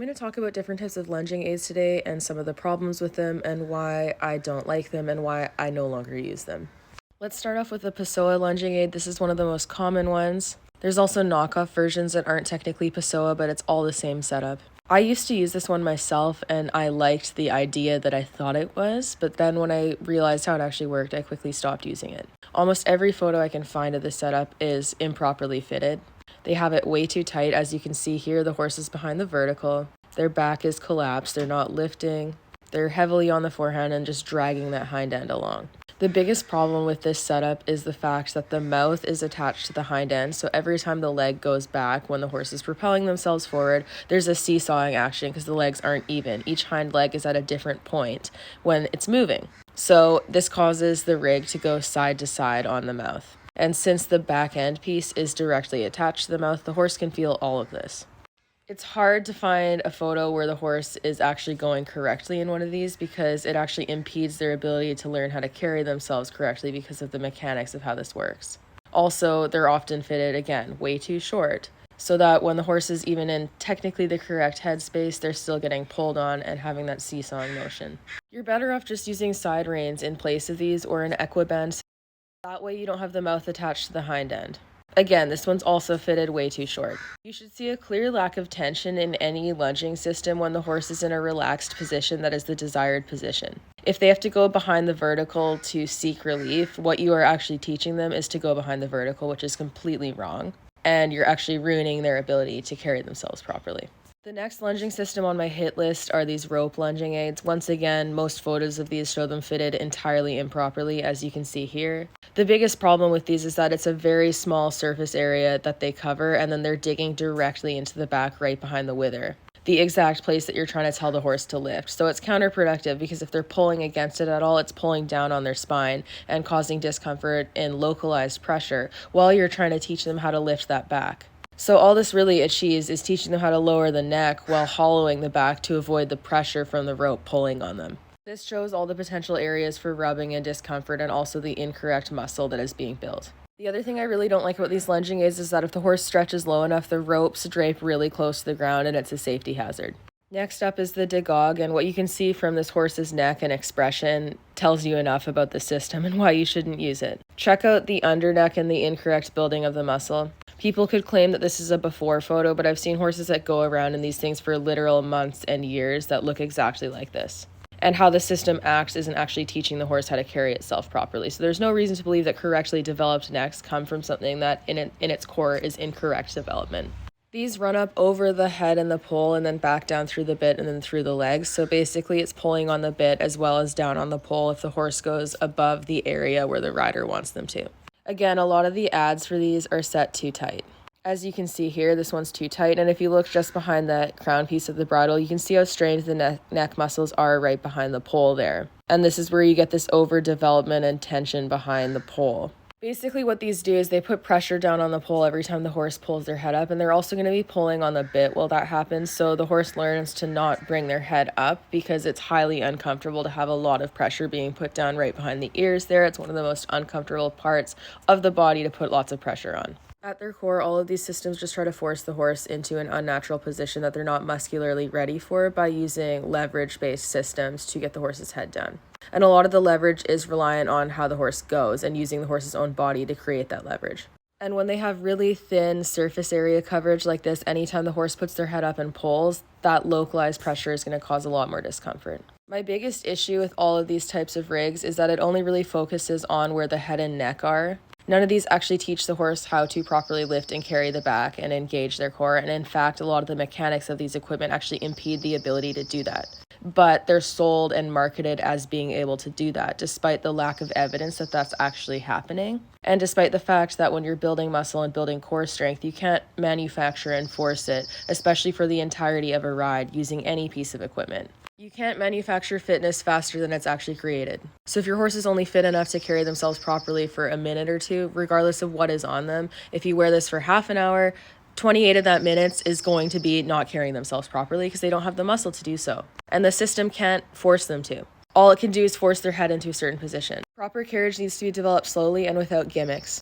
I'm going to talk about different types of lunging aids today and some of the problems with them and why I don't like them and why I no longer use them. Let's start off with the Pessoa Lunging Aid. This is one of the most common ones. There's also knockoff versions that aren't technically Pessoa, but it's all the same setup. I used to use this one myself and I liked the idea that I thought it was, but then when I realized how it actually worked, I quickly stopped using it. Almost every photo I can find of this setup is improperly fitted. They have it way too tight. As you can see here, the horse is behind the vertical. Their back is collapsed. They're not lifting. They're heavily on the forehand and just dragging that hind end along. The biggest problem with this setup is the fact that the mouth is attached to the hind end, so every time the leg goes back when the horse is propelling themselves forward, there's a seesawing action because the legs aren't even. Each hind leg is at a different point when it's moving. So this causes the rig to go side to side on the mouth. And since the back end piece is directly attached to the mouth, the horse can feel all of this. It's hard to find a photo where the horse is actually going correctly in one of these because it actually impedes their ability to learn how to carry themselves correctly because of the mechanics of how this works. Also, they're often fitted, again, way too short, so that when the horse is even in technically the correct headspace, they're still getting pulled on and having that seesawing motion. You're better off just using side reins in place of these or an equiband. That way you don't have the mouth attached to the hind end. Again, this one's also fitted way too short. You should see a clear lack of tension in any lunging system when the horse is in a relaxed position that is the desired position. If they have to go behind the vertical to seek relief, what you are actually teaching them is to go behind the vertical, which is completely wrong, and you're actually ruining their ability to carry themselves properly. The next lunging system on my hit list are these rope lunging aids. Once again, most photos of these show them fitted entirely improperly, as you can see here. The biggest problem with these is that it's a very small surface area that they cover, and then they're digging directly into the back right behind the wither, the exact place that you're trying to tell the horse to lift. So it's counterproductive because if they're pulling against it at all, it's pulling down on their spine and causing discomfort and localized pressure while you're trying to teach them how to lift that back. So all this really achieves is teaching them how to lower the neck while hollowing the back to avoid the pressure from the rope pulling on them. This shows all the potential areas for rubbing and discomfort and also the incorrect muscle that is being built. The other thing I really don't like about these lunging aids is that if the horse stretches low enough, the ropes drape really close to the ground and it's a safety hazard. Next up is the Dagog, and what you can see from this horse's neck and expression tells you enough about the system and why you shouldn't use it. Check out the underneck and the incorrect building of the muscle. People could claim that this is a before photo, but I've seen horses that go around in these things for literal months and years that look exactly like this. And how the system acts isn't actually teaching the horse how to carry itself properly. So there's no reason to believe that correctly developed necks come from something that in its core is incorrect development. These run up over the head and the pole and then back down through the bit and then through the legs. So basically it's pulling on the bit as well as down on the pole if the horse goes above the area where the rider wants them to. Again, a lot of the ads for these are set too tight. As you can see here, this one's too tight, and if you look just behind the crown piece of the bridle, you can see how strained the neck muscles are right behind the pole there. And this is where you get this overdevelopment and tension behind the pole. Basically what these do is they put pressure down on the pole every time the horse pulls their head up, and they're also going to be pulling on the bit while that happens, so the horse learns to not bring their head up because it's highly uncomfortable to have a lot of pressure being put down right behind the ears there. It's one of the most uncomfortable parts of the body to put lots of pressure on. At their core, all of these systems just try to force the horse into an unnatural position that they're not muscularly ready for by using leverage-based systems to get the horse's head down. And a lot of the leverage is reliant on how the horse goes and using the horse's own body to create that leverage. And when they have really thin surface area coverage like this, anytime the horse puts their head up and pulls, that localized pressure is going to cause a lot more discomfort. My biggest issue with all of these types of rigs is that it only really focuses on where the head and neck are. None of these actually teach the horse how to properly lift and carry the back and engage their core. And in fact, a lot of the mechanics of these equipment actually impede the ability to do that. But they're sold and marketed as being able to do that, despite the lack of evidence that that's actually happening. And despite the fact that when you're building muscle and building core strength, you can't manufacture and force it, especially for the entirety of a ride using any piece of equipment. You can't manufacture fitness faster than it's actually created. So if your horse is only fit enough to carry themselves properly for a minute or two, regardless of what is on them, if you wear this for half an hour, 28 of that minutes is going to be not carrying themselves properly because they don't have the muscle to do so. And the system can't force them to. All it can do is force their head into a certain position. Proper carriage needs to be developed slowly and without gimmicks.